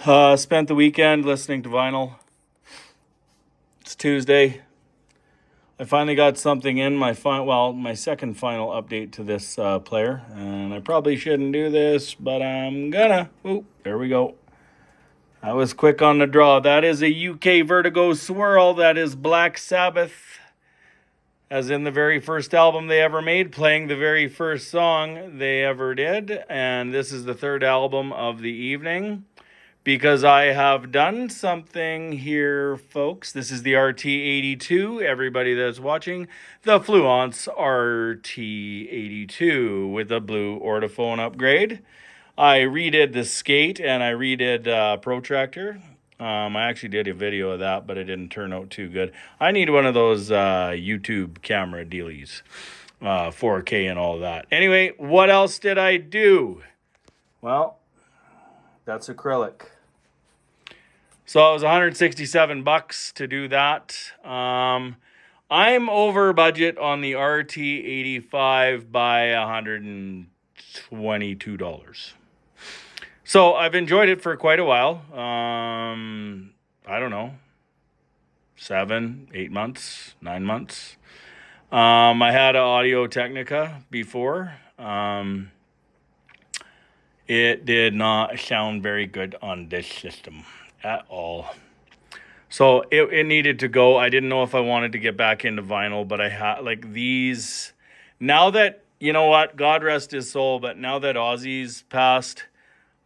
Spent the weekend listening to vinyl. It's Tuesday. I finally got something in my second final update to this player, and I probably shouldn't do this, but I'm gonna. Ooh, there we go. I was quick on the draw. That is a UK Vertigo Swirl. That is Black Sabbath, as in the very first album they ever made, playing the very first song they ever did, and this is the third album of the evening. Because I have done something here, folks. This is the RT82. Everybody that's watching, the Fluance RT82 with a blue Ortophone upgrade. I redid the skate and I redid Protractor. I actually did a video of that, but it didn't turn out too good. I need one of those YouTube camera dealies, 4K and all that. Anyway, what else did I do? Well, that's acrylic. So it was $167 to do that. I'm over budget on the RT85 by $122. So I've enjoyed it for quite a while. I don't know, 7, 8 months, 9 months. I had an Audio Technica before. It did not sound very good on this system at all. So it needed to go. I didn't know if I wanted to get back into vinyl, but I had like these. Now that, you know what, God rest his soul, but now that Ozzy's passed,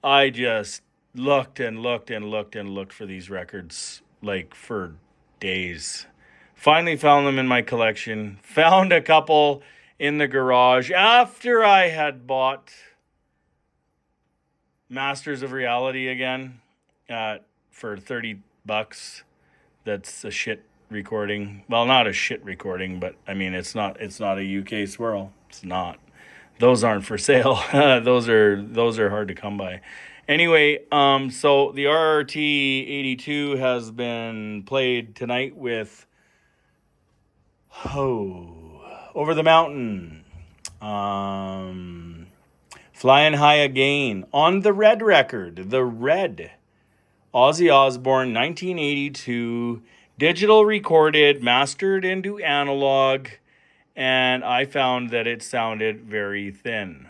I just looked and looked and looked and looked for these records like for days. Finally found them in my collection. Found a couple in the garage after I had bought Masters of Reality again for $30. That's a shit recording. Well, not a shit recording, but I mean it's not a UK swirl. It's not. Those aren't for sale. those are hard to come by. Anyway, so the RT82 has been played tonight with Over the Mountain. Flying High Again on the Red record. The Red. Ozzy Osbourne, 1982. Digital recorded, mastered into analog. And I found that it sounded very thin.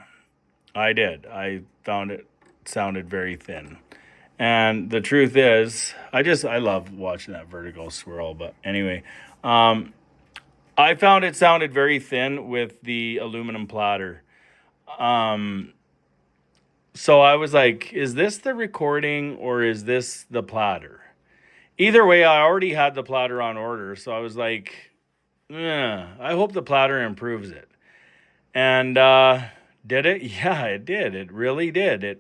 I did. I found it sounded very thin. And the truth is, I love watching that Vertigo swirl. But anyway, I found it sounded very thin with the aluminum platter. So I was like, is this the recording or is this the platter? Either way, I already had the platter on order. So I was like, I hope the platter improves it. And did it? Yeah, it did. It really did.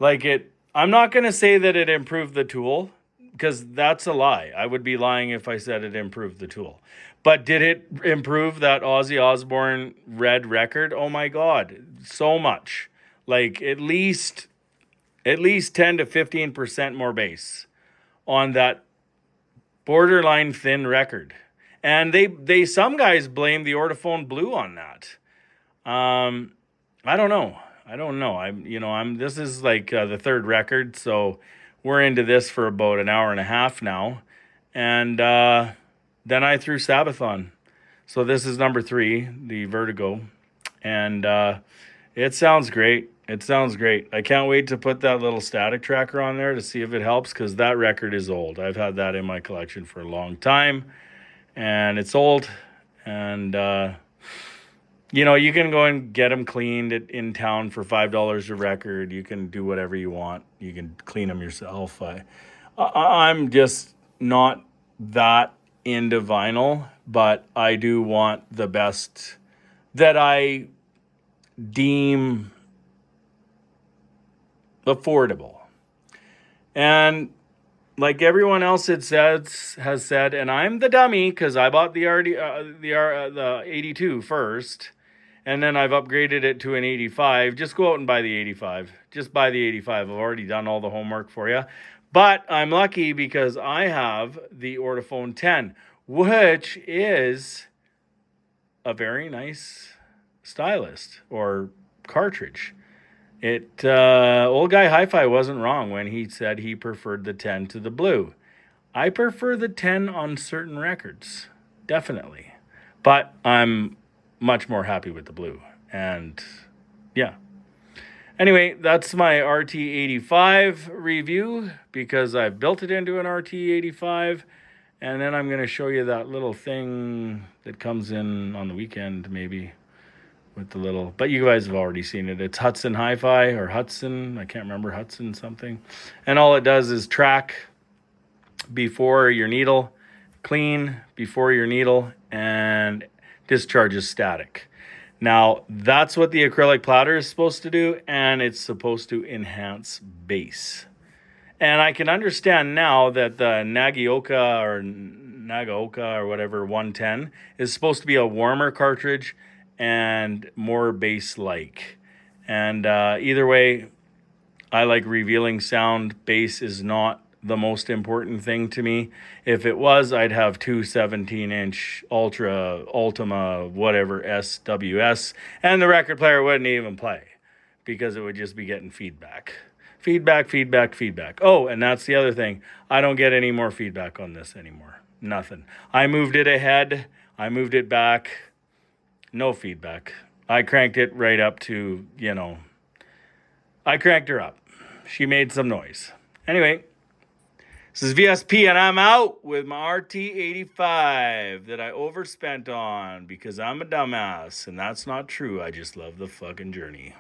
I'm not going to say that it improved the tool because that's a lie. I would be lying if I said it improved the tool. But did it improve that Ozzy Osbourne Red record? Oh my God, so much. Like at least 10 to 15% more bass on that borderline thin record. And they some guys blame the Ortophone Blue on that. I don't know. This is like the third record, so we're into this for about an hour and a half now. And then I threw Sabbath on. So this is number 3, the Vertigo. And it sounds great. It sounds great. I can't wait to put that little static tracker on there to see if it helps, because that record is old. I've had that in my collection for a long time, and it's old. And, you can go and get them cleaned in town for $5 a record. You can do whatever you want. You can clean them yourself. I'm just not that into vinyl, but I do want the best that I deem affordable. And like everyone else has said, and I'm the dummy because I bought the 82 first, and then I've upgraded it to an 85. Just go out and buy the 85. Just buy the 85. I've already done all the homework for you. But I'm lucky because I have the Ortophone 10, which is a very nice stylus or cartridge. Old guy Hi-Fi wasn't wrong when he said he preferred the 10 to the blue. I prefer the 10 on certain records, definitely. But I'm much more happy with the blue. And yeah. Anyway, that's my RT85 review because I've built it into an RT85. And then I'm going to show you that little thing that comes in on the weekend, maybe, with the little, but you guys have already seen it. It's Hudson Hi-Fi or Hudson. I can't remember, Hudson something. And all it does is track before your needle, clean before your needle, and discharges static. Now, that's what the acrylic platter is supposed to do, and it's supposed to enhance bass. And I can understand now that the Nagaoka or whatever 110 is supposed to be a warmer cartridge and more bass-like. And either way, I like revealing sound. Bass is not the most important thing to me. If it was, I'd have two 17-inch Ultra, Ultima, whatever, SWS, and the record player wouldn't even play because it would just be getting feedback. Feedback. Oh, and that's the other thing. I don't get any more feedback on this anymore. Nothing. I moved it ahead. I moved it back. No feedback. I cranked it right up to, I cranked her up. She made some noise. Anyway, this is VSP and I'm out with my RT85 that I overspent on because I'm a dumbass. And that's not true. I just love the fucking journey.